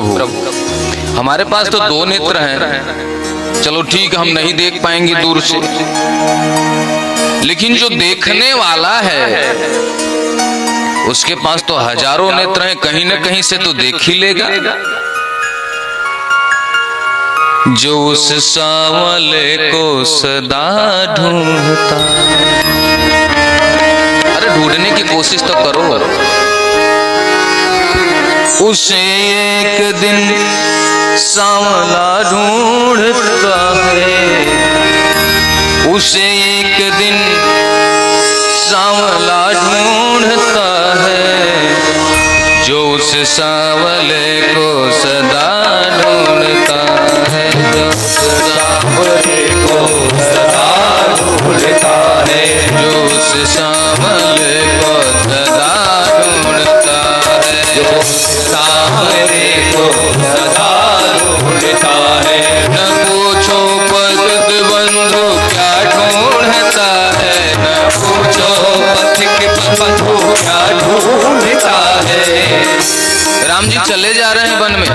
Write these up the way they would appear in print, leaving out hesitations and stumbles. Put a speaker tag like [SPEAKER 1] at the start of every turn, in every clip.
[SPEAKER 1] प्रभु हमारे पास तो दो नेत्र हैं, चलो ठीक हम नहीं देख पाएंगे दूर से, लेकिन जो देखने वाला है उसके पास तो हजारों नेत्र हैं, कहीं न कहीं से तो देख ही लेगा। जो उस सांवले को सदा ढूंढता, अरे ढूंढने की कोशिश तो करो। उसे एक दिन सांवला ढूंढता है, उसे एक दिन सांवला ढूंढता है, जो उस सांवले को सदा ढूंढता है, जो उस सांवले को सदा ढूंढता है, जो उस सांवले को सदा ढूंढता है, जो उस सांवले को सदा ढूंढता है। न पूछो पथिक बंधु क्या ढूंढता है, न पूछो पथिक बंधु क्या ढूंढता है। राम जी चले जा रहे हैं वन में,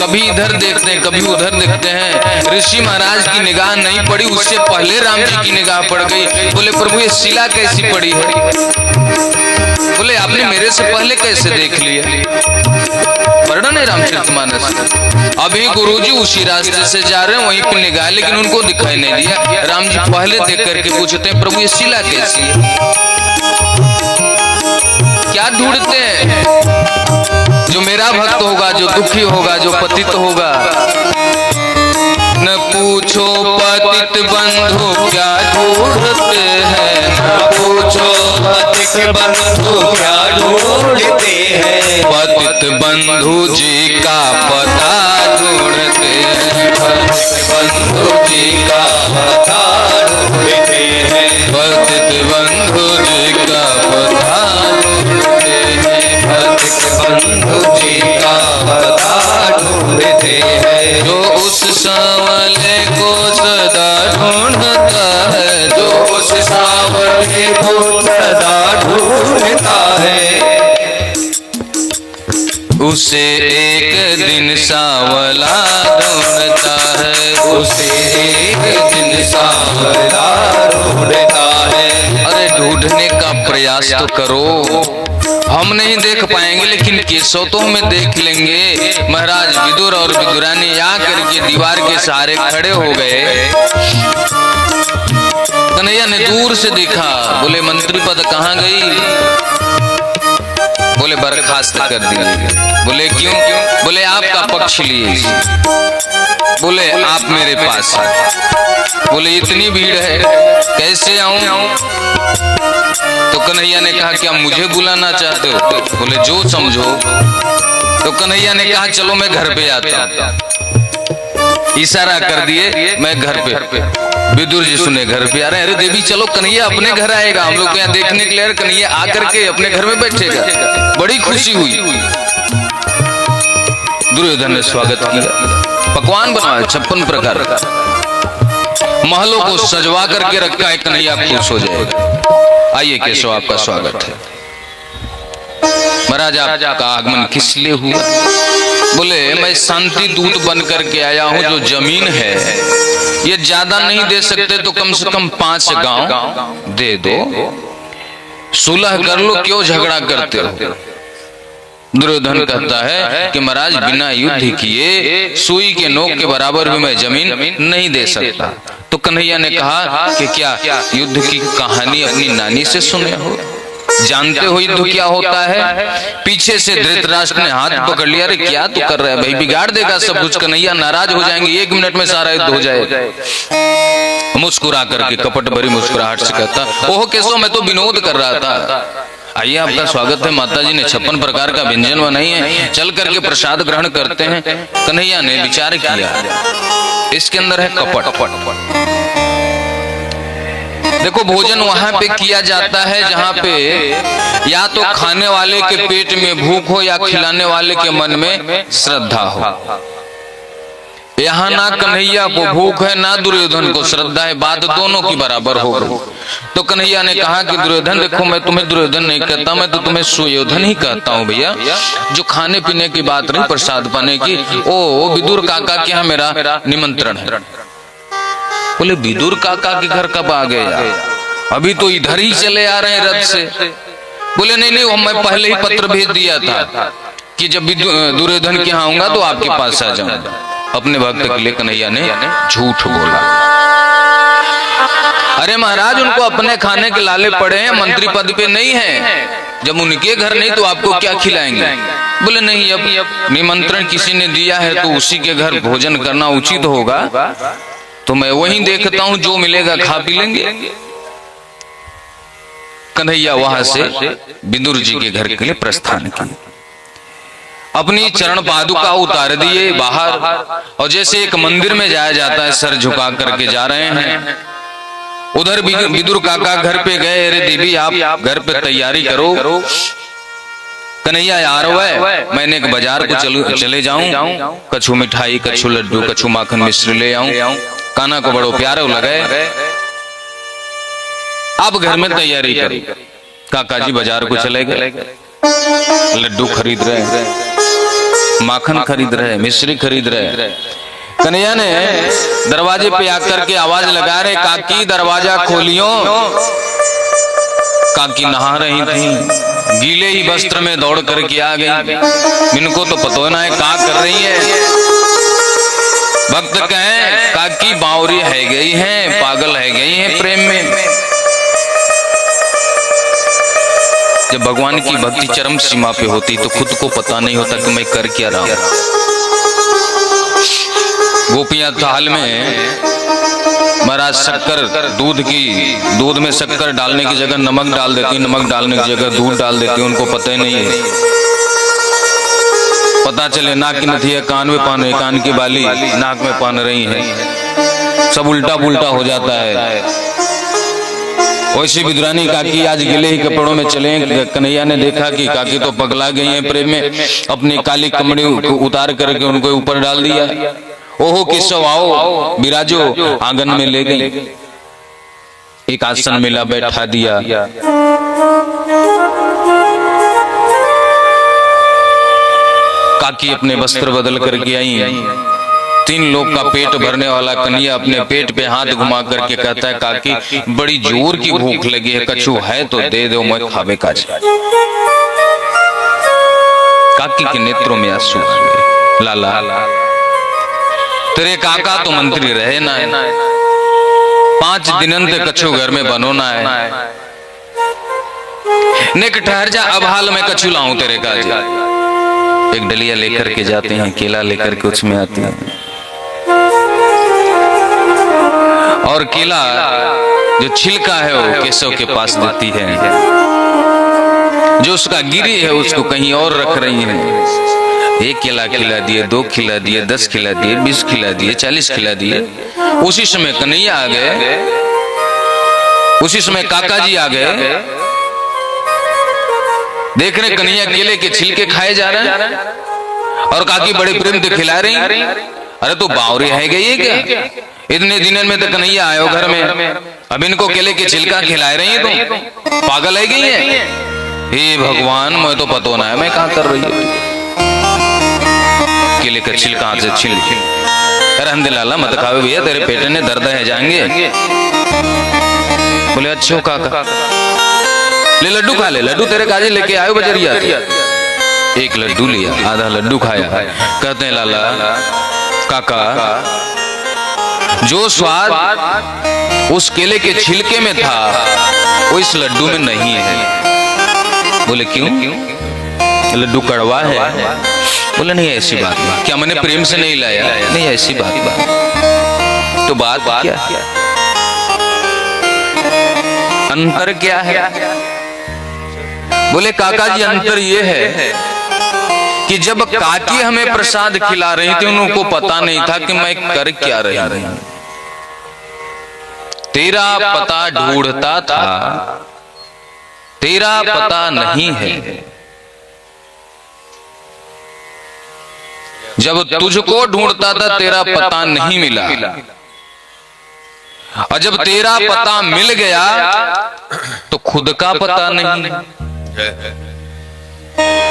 [SPEAKER 1] कभी इधर देखते हैं कभी उधर देखते हैं, ऋषि महाराज की निगाह नहीं पड़ी, उससे पहले राम जी की निगाह पड़ गई। बोले प्रभु ये शिला कैसी पड़ी है? बोले आपने मेरे से पहले कैसे देख लिया? वर्णन है रामचरितमानस। अभी गुरुजी उसी रास्ते से जा रहे हैं, वहीं पर निगाह, लेकिन उनको दिखाई नहीं दिया। राम जी पहले देख करके पूछते हैं प्रभु ये शिला कैसी है? क्या ढूंढते हैं? जो मेरा भक्त होगा, जो दुखी होगा, जो पतित होगा। न पूछो पतित बंधु क्या ढूंढते हैं, न पूछो पतित बंधु क्या ढूंढते हैं, पतित बंधु जी का पता ढूंढते हैं, पतित बंधु जी का पता ढूंढते हैं, पतित बंधु जी का पता ढूंढते हैं, पतित बंधु जी का पता ढूंढते हैं। जो उस सांवले को सदा ढूंढता है, जो उस सांवले को सदा ढूंढता है, उसे एक दिन सांवला ढूंढता है, उसे एक दिन सांवला ढूंढता है। अरे ढूंढने का प्रयास तो करो, हम नहीं देख पाएंगे लेकिन केशव तो हमें देख लेंगे। महाराज विदुर और विदुरानी आकर के दीवार के सहारे खड़े हो गए। कन्हैया ने दूर से देखा, बोले मंत्री पद कहाँ गई? बोले बर्खास्त कर दिया। बोले क्यों? बोले आपका पक्ष लिए। बोले आप मेरे पास आए। बोले इतनी भीड़ है कैसे आऊं? तो कन्हैया ने कहा क्या मुझे बुलाना चाहते हो? बोले जो समझो। तो कन्हैया ने कहा चलो मैं घर पे आता हूं। इशारा कर दिए मैं घर पे। विदुर जी सुने घर पे आ रहे हैं। अरे देवी चलो कन्हैया अपने घर आएगा, हम लोग यहाँ देखने के लिए। कन्हैया आकर के अपने घर में बैठेगा। बड़ी खुशी हुई। दुर्योधन ने स्वागत किया, पकवान बनाए 56 प्रकार का, महलों को सजवा करके रखा है। कन्हैया खुश हो जाएगा। आइए केशव आपका स्वागत है। महाराज आपका आगमन किस लिए हुआ? बोले मैं शांति दूत बन करके आया हूं। जो जमीन है ये ज्यादा नहीं दे सकते तो कम से कम 5 गांव दे दो, सुलह कर लो, क्यों झगड़ा करते हो? दुर्योधन कहता है कि महाराज बिना युद्ध किए सुई के नोक के बराबर भी मैं जमीन नहीं दे सकता। तो कन्हैया ने कहा कि क्या युद्ध की कहानी अपनी नानी से सुने हो? जानते हो युद्ध क्या होता है? पीछे से धृतराष्ट्र ने हाथ पकड़ लिया। अरे क्या तू कर रहा है भाई, बिगाड़ देगा सब कुछ। कन्हैया नाराज हो जाएंगे, 1 मिनट में सारा युद्ध हो जाएगा। मुस्कुरा करके कपट भरी मुस्कुराहट से कहता ओह केशव मैं तो विनोद कर रहा था। आइए आपका स्वागत है। माता जी ने 56 प्रकार का व्यंजन बनाई है, चल करके प्रसाद ग्रहण करते हैं। कन्हैया ने विचार किया इसके अंदर है कपट। देखो भोजन वहां पे किया जाता है जहां पे या तो खाने वाले के पेट में भूख हो या खिलाने वाले के मन में श्रद्धा हो। यहाँ ना कन्हैया को भूख है ना दुर्योधन को श्रद्धा है, बात दोनों की बराबर हो गई। तो कन्हैया ने कहा कि दुर्योधन देखो, मैं तुम्हें दुर्योधन नहीं कहता, मैं तो तुम्हें सुयोधन ही कहता हूँ भैया। जो खाने पीने की बात नहीं, प्रसाद पाने की। ओ विदुर काका के यहाँ मेरा निमंत्रण है। बोले विदुर काका के घर कब आ गए? अभी तो इधर ही चले आ रहे हैं रथ से। बोले नहीं नहीं, मैं पहले ही पत्र भेज दिया था कि जब भी दुर्योधन के यहाँ आऊंगा तो आपके पास आ जाऊंगा। अपने भक्त के लिए कन्हैया ने झूठ बोला। अरे महाराज, उनको अपने खाने के लाले पड़े हैं, मंत्री पद पे नहीं है। जब उनके घर नहीं तो आपको क्या खिलाएंगे? बोले नहीं, अब निमंत्रण किसी ने दिया है तो उसी के घर भोजन करना उचित होगा, तो मैं वहीं देखता हूं, जो मिलेगा खा पी लेंगे। कन्हैया वहां से विदुर जी के घर के लिए प्रस्थान किए। अपनी चरण पादुका उतार दिए बाहर, और जैसे एक मंदिर में जाया जाता है सर झुका करके जा रहे हैं, उधर विदुर काका घर पे गए। अरे देवी, आप घर पे तैयारी करो, कन्हैया आ रहा है, मैंने एक बाजार को चले जाऊं, कछु मिठाई, कछु लड्डू, कछु माखन मिश्री ले आऊं। काना को बड़ो प्यारे लगे, आप घर में तैयारी करो। काका जी बाजार को चले गए, लड्डू खरीद रहे, माखन खरीद रहे, मिश्री खरीद रहे। कन्हैया ने दरवाजे पे आकर के आवाज लगा रहे, काकी दरवाजा खोलियो। काकी नहा रही थी, गीले ही वस्त्र में दौड़ करके आ गई। इनको तो पता ना है क्या कर रही है। भक्त कहें, काकी बावरी है गई है, पागल है गई है प्रेम में। जब भगवान की भक्ति चरम सीमा पे होती तो खुद को पता नहीं होता कि मैं कर क्या रहा हूं। गोपियां थाल में महाराज शक्कर, दूध में शक्कर डालने की जगह नमक डाल देती, नमक डालने की जगह दूध डाल देती। उनको पता ही नहीं है। पता चले नाक की नथिया कान में पान, कान की बाली नाक में पान रही है, सब उल्टा पुल्टा हो जाता है। वैसी विदुरानी काकी आज गिले ही कपड़ों में चले। कन्हैया ने देखा कि काकी तो पगला गई हैं प्रेम में, अपनी काली कमड़ी उतार करके उनको ऊपर डाल दिया। ओहो किसो आओ बिराजो, आंगन में ले गई, एक आसन मिला, बैठा दिया। काकी अपने वस्त्र बदल करके आई। 3 लोग का पेट भरने वाला कन्हैया अपने पेट पे हाथ घुमा करके कहता है, काकी बड़ी जोर की भूख लगी है, कछु है तो दे दो, मैं खावे काज। काकी के नेत्रों में आंसू आ गए। लाला, तेरे काका तो मंत्री रहे ना, 5 दिन तक कछु घर में बनो ना है, नेक ठहर जा, अब हाल में कछु लाऊं तेरे काज। एक डलिया लेकर के जाते हैं, केला लेकर के उसमें आती है, और केला जो छिलका है वो केशव के पास देती है, जो उसका गिरी है उसको कहीं और रख रही है। 1 केला खिला दिए, 2 खिला दिए, 10 खिला दिए, 20 खिला दिए, 40 खिला दिए। उसी समय कन्हैया आ गए, उसी समय काका जी आ गए। देख रहे कन्हैया केले के छिलके खाए जा रहे हैं और काकी बड़े प्रेम से खिला रही। अरे तो बावरी है गई है क्या? इतने दिनों में तो कन्हैया आयो घर में, अब इनको केले के छिलका खिला रही है, तो पागल है गई है? हे भगवान, मैं तो पता ना है मैं कहाँ कर रही है। केले का छिलका से छिल रहने लाला, मत खावे भैया, तेरे पेट में दर्द है जाएंगे। बोले अच्छो काका, ले लड्डू खा ले, लड्डू तेरे काजे लेके आयो बजरिया। 1 लड्डू लिया, आधा लड्डू खाया। कहते हैं लाला काका, जो स्वाद उस केले के छिलके में था वो इस लड्डू में नहीं है। बोले क्यों? लड्डू कड़वा है। बोले नहीं ऐसी बात नहीं। क्या मैंने प्रेम से नहीं लाया? नहीं ऐसी बात। तो बात क्या है? अंतर क्या है? बोले काका जी, अंतर ये है कि जब काकी हमें प्रसाद खिला रही थी उनको पता नहीं था कि मैं कर क्या रही हूं। तेरा पता ढूंढता था, तेरा पता नहीं है। जब तुझको ढूंढता था तेरा पता नहीं मिला, और जब तेरा पता मिल गया तो खुद का पता नहीं।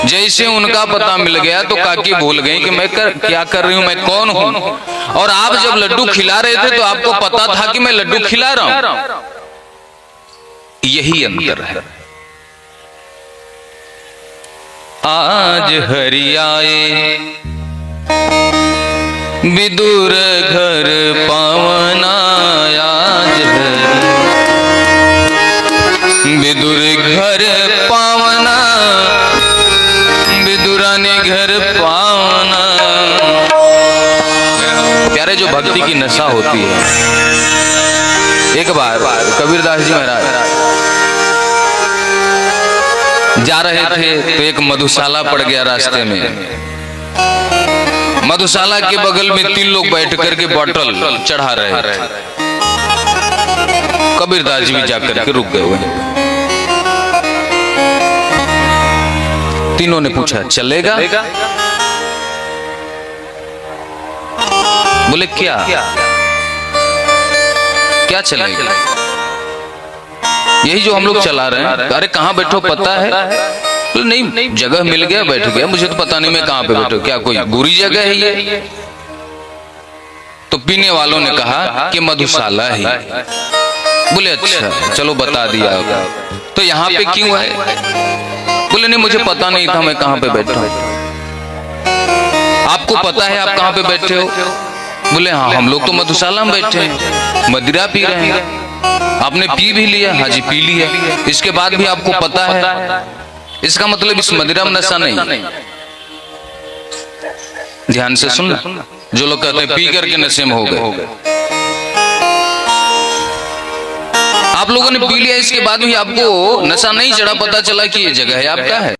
[SPEAKER 1] जैसे उनका पता मिल गया तो काकी भूल गई कि मैं क्या कर रही हूं, मैं कौन हूं। और आप जब लड्डू खिला रहे थे तो आपको पता था कि मैं लड्डू खिला रहा हूं। यही अंतर है। आज हरि आए विदुर घर पावना, आज हरि विदुर घर पावना, विदुरानी घर पावना। प्यारे, जो भक्ति की नशा होती है, एक बार कबीरदास जी महाराज जा रहे थे तो एक मधुशाला पड़ गया रास्ते में। मधुशाला के बगल में 3 लोग बैठ करके बोतल चढ़ा रहे थे। कबीरदास जी भी जाकर के रुक गए हुए। तीनों ने पूछा चलेगा? बोले क्या क्या चलेगा? यही जो हम लोग चला रहे हैं। अरे कहाँ बैठो पता है? तो नहीं, जगह मिल गया बैठ गया, मुझे तो पता नहीं मैं कहाँ पे बैठो। क्या कोई बुरी जगह है ये? तो पीने वालों ने कहा कि मधुशाला ही। बोले अच्छा चलो बता दिया। तो यहाँ पे क्यों है? बोले नहीं, मुझे पता नहीं था मैं कहाँ पे बैठा हूँ। आपको पता है आप कहाँ पे बैठे हो? बोले हाँ, हम लोग तो मधुशाला में बैठे हैं, मदिरा पी रहे हैं। आपने पी भी लिया? हाँ जी पी लिया। इसके बाद भी आपको पता है? इसका मतलब इस मदिरा में नशा नहीं। ध्यान से सुन, जो लोग कहते हैं पी करके नशे में हो गए, आप लोगों ने पी लिया, इसके बाद भी आपको नशा नहीं चढ़ा, पता चला कि ये जगह है आपका है।